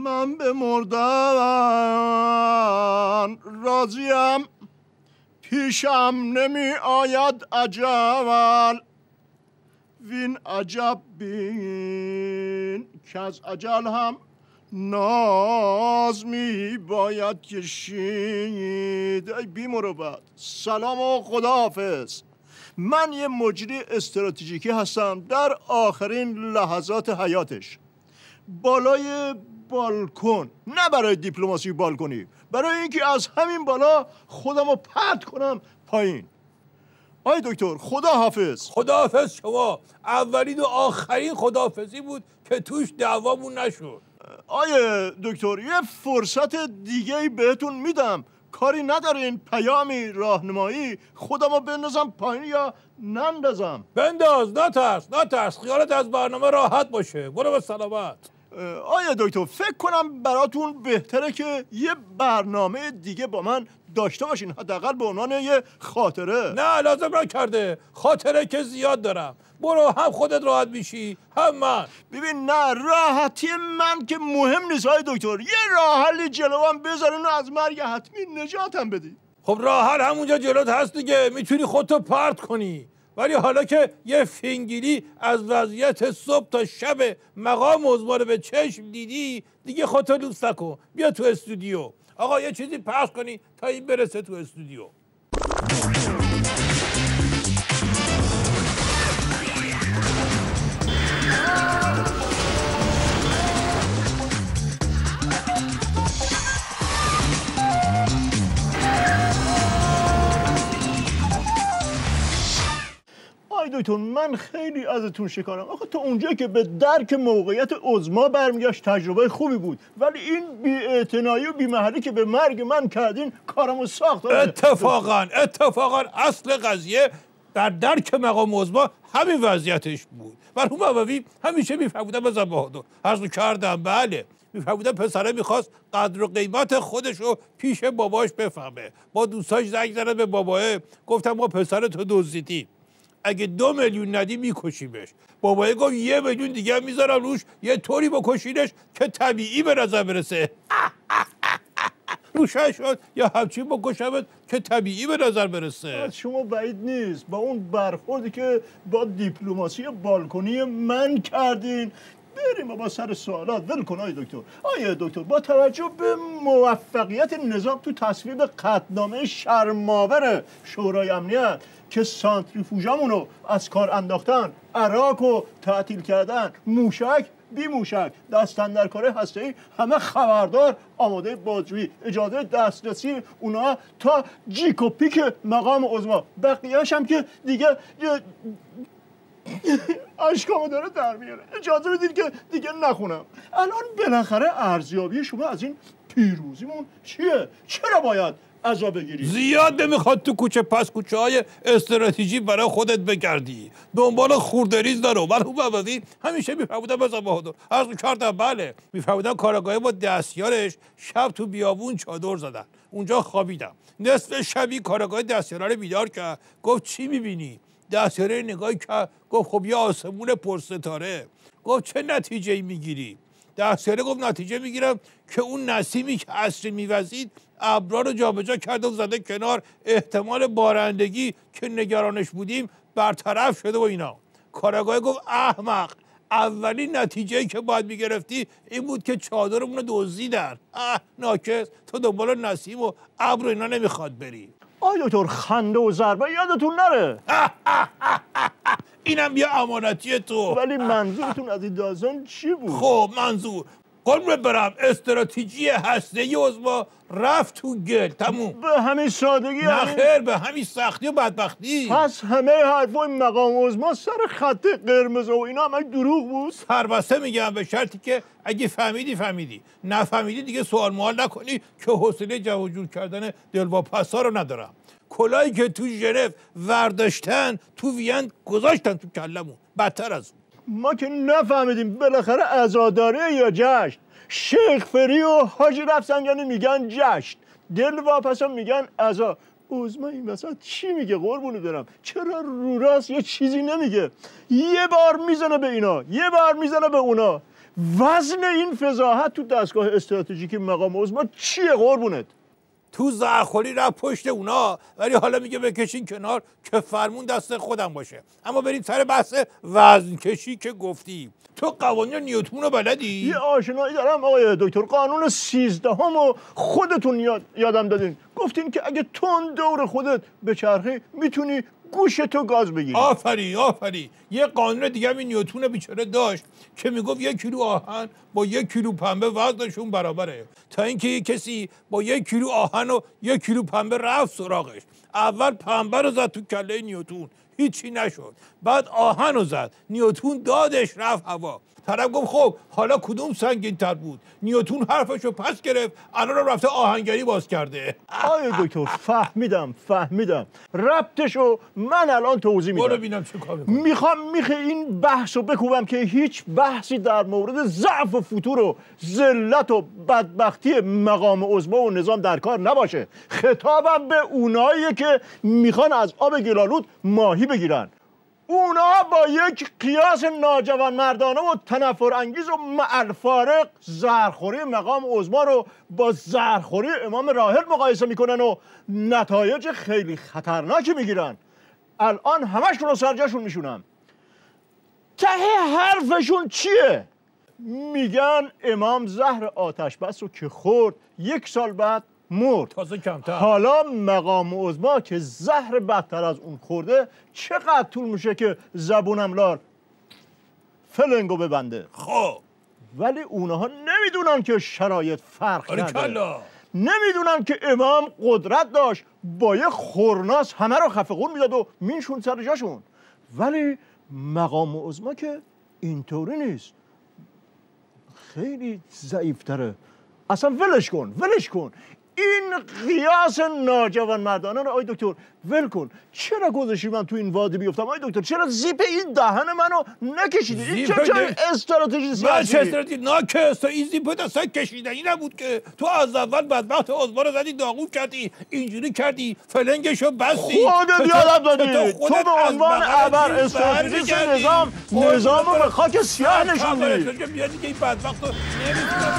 من به مردن راضیم، پیشم نمی آید اجل. وین عجب بین که از اجل هم ناز می باید کشید. ای بی مروت، سلام و خداحافظ. من یه مجری استراتژیکی هستم در آخرین لحظات حیاتش. بالای بالکن، نه برای دیپلماسی بالکنی، برای اینکه از همین بالا خودم رو پرت کنم پایین. آی دکتر خدا حافظ. خدا حافظ شما. اولین و آخرین خداحافظی بود که توش دعوامون نشد. آیه دکتر یه فرصت دیگه بهتون میدم، کاری ندارین پیامی راهنمایی خودم رو بندازم پایین یا نندازم؟ بنداز، نترس، خیالت از برنامه راحت باشه. برو به سلامت. آیا دکتر فکر کنم براتون بهتره که یه برنامه دیگه با من داشته باشین، حداقل به عنوان یه خاطره. نه لازم نکرده، خاطره که زیاد دارم. برو، هم خودت راحت میشی هم من. ببین نه، راحتی من که مهم نیست آقای دکتر، یه راه حلی جلوام بذارین و از مرگ حتمی نجاتم بدی. خب راه حل همونجا جلوت هست دیگه، میتونی خودتو پرت کنی. ولی حالا که یه فینگیری از وضعیت صبح تا شب مقام عظما رو به چشم دیدی، دیگه خودتو لوس نکن، بیا تو استودیو. آقا یه چیزی پخش کنی تا این برسه تو استودیو. دکتر من خیلی ازتون شکارم. آخه تا اونجایی که به درک موقعیت عظما برمیگشت تجربه خوبی بود، ولی این بی‌اعتنایی و بی‌محلی که به مرگ من کردین کارمو ساخت. اتفاقا اصل قضیه در درک مقام عظما همین وضعیتش بود. مرحوم عوضی همیشه میفهمیدن بزن بهادر، عرض کردم بله، میفهمیدن پسره میخواست قدر و قیمت خودشو پیش باباش بفهمه. با دوستاش زنگ زدن به باباه، گفتم ما پسرتو دزدیدیم، اگه 2 میلیون ندی میکشیمش. بابا گفت 1 میلیون دیگه میذارم روش، یه طوری بکشینش که طبیعی به نظر برسه. روشه شد یا همچین بکشمت که طبیعی به نظر برسه. از شما بعید نیست با اون برخوردی که با دیپلماسی بالکنی من کردین. بریم با سر سوالات. ول کن آقای دکتر. آقای دکتر با توجه به موفقیت نظام تو تصویب قطعنامه شرم‌آور شورای امنیت که سانتریفوژمون رو از کار انداختن، عراق رو تعطیل کردن، موشک بی موشک، دست اندر کار هسته‌ای، همه خبردار، آماده بازجویی، اجازه دسترسی اونا تا جیک و پیک مقام عظما، بقیه‌اش هم که دیگه اشکامو داره در میاره. اجازه بدید که دیگه نخونم. الان بالاخره ارزیابی شما از این پیروزیمون چیه؟ چرا باید عزا بگیری؟ زیاد نمیخواد تو کوچه پس کوچه های استراتژی برای خودت بگردی، دنبال خوردریز نرو. مرحوم عوضی همیشه میفهمیدن بزن بهادر، عرض کردم بله، میفهمیدن کاراگاهی با دستیارش شب تو بیابون چادر زدن، اونجا خوابیدم. نصف شبی کاراگاه دستیاره رو بیدار کرد، گفت چی میبینی؟ دستیاره نگاهی کرد، گفت خب یه آسمون پرستاره. گفت چه نتیجه‌ای میگیری؟ دستیاره گفت نتیجه میگیرم که اون نسیمی که عصر میوزید ابرا رو جابجا کرده و زده کنار، احتمال بارندگی که نگرانش بودیم برطرف شده و اینا. کاراگاه گفت احمق، اولین نتیجه‌ای که باید میگرفتی این بود که چادرمون رو دزدیدن. ناکس، تو دنبال نسیم و ابر اینا نمیخواد بری. آی دکتر خنده و ضربه یادتون نره. اینم یه امانتی تو. ولی منظورتون از این داستان چی بود؟ خب منظور قربونت برم استراتژی هسته‌ای عظما رفت تو گل، تموم. به همین سادگی؟ نه خیر، به همین سختی و بدبختی. پس همه حرفای مقام عظما سر خط قرمز و اینا همه دروغ بود؟ سربسته میگم، به شرطی که اگه فهمیدی، نفهمیدی دیگه سوال موال نکنی که حوصله جمع جور کردن دلواپس‌ها رو ندارم. کلاهی که تو ژنو ورداشتن تو وین گذاشتن تو کلمون، بدتر از اون. ما که نفهمیدیم بالاخره عزاداره یا جشن؟ شیخ فری و حاجی رفسنجانی میگن جشن، دلواپسا میگن عزا. عظما این وسط چی میگه قربونت برم؟ چرا رو راست یه چیزی نمیگه؟ یه بار میزنه به اینا، یه بار میزنه به اونا. وزن این فضاحت تو دستگاه استراتژیک مقام عظما چیه قربونت؟ تو زهرخوری رفت پشت اونا، ولی حالا میگه بکشین کنار که فرمون دست خودم باشه. اما بریم سر بحث وزن کشی که گفتی. تو قوانین نیوتن رو بلدی؟ یه آشنایی دارم آقای دکتر. قانون 13 خودتون یادم دادین. گفتین که اگه تون دور خودت بچرخی میتونی گوشتو گاز بگیری. آفری. یه قانون دیگه هم این نیوتن بیچاره داشت که میگفت 1 کیلو آهن با 1 کیلو پنبه وزنشون برابره. تا اینکه یه کسی با 1 کیلو آهن و 1 کیلو پنبه رفت سراغش. اول پنبه رو زد تو کله نیوتن، هیچی نشد. بعد آهن رو زد، نیوتن دادش رفت هوا. طرف گفت خب حالا کدوم سنگین تر بود؟ نیوتن حرفشو پس گرفت، الان رفته آهنگری باز کرده. آقای دکتر فهمیدم. ربطشو من الان توضیح میدم. برو ببینم چه کار می‌کنی. میخوام این بحثو بکوبم که هیچ بحثی در مورد ضعف و فتور و ذلت و بدبختی مقام عظما و نظام در کار نباشه. خطابم به اونایی که میخوان از آب گلالود ماهی بگیرن. اونا با یک قیاس ناجوانمردانه و تنفر انگیز و معالفارق زهرخوری مقام عظما رو با زهرخوری امام راحل مقایسه میکنن و نتایج خیلی خطرناکی میگیرن. الان همشون رو سرجاشون میشونم. ته حرفشون چیه؟ میگن امام زهر آتش بس رو که خورد 1 سال بعد مرد. تازه کمتر. حالا مقام عظما که زهر بدتر از اون خورده چقدر طول میشه که زبونم لار فلنگو ببنده؟ خب ولی اونها نمیدونن که شرایط فرق کرده. نمیدونن که امام قدرت داشت با یه خورناس همه رو خفقون میداد و مینشون سر جاشون. ولی مقام عظما که اینطوری نیست، خیلی ضعیفتره. اصلا ولش کن. این قیاس ناجوانمردانه رو آقای دکتر ول کن. چرا گذاشتی من تو این وادی بیفتم آقای دکتر؟ چرا زیپ این دهن منو نکشیدی؟ این چه استراتژی سیاسی؟ این زیپ اصلا کشیدنی نبود که تو از اول بدبخت عظما رو زدی داغون کردی، اینجوری کردی، فلنگشو بستی. خودت یادم دادی تو به عنوان ابر استراتژیست نظام رو به خاک سیاه نشوندی. بیادی که این بدبخت رو نمیتونه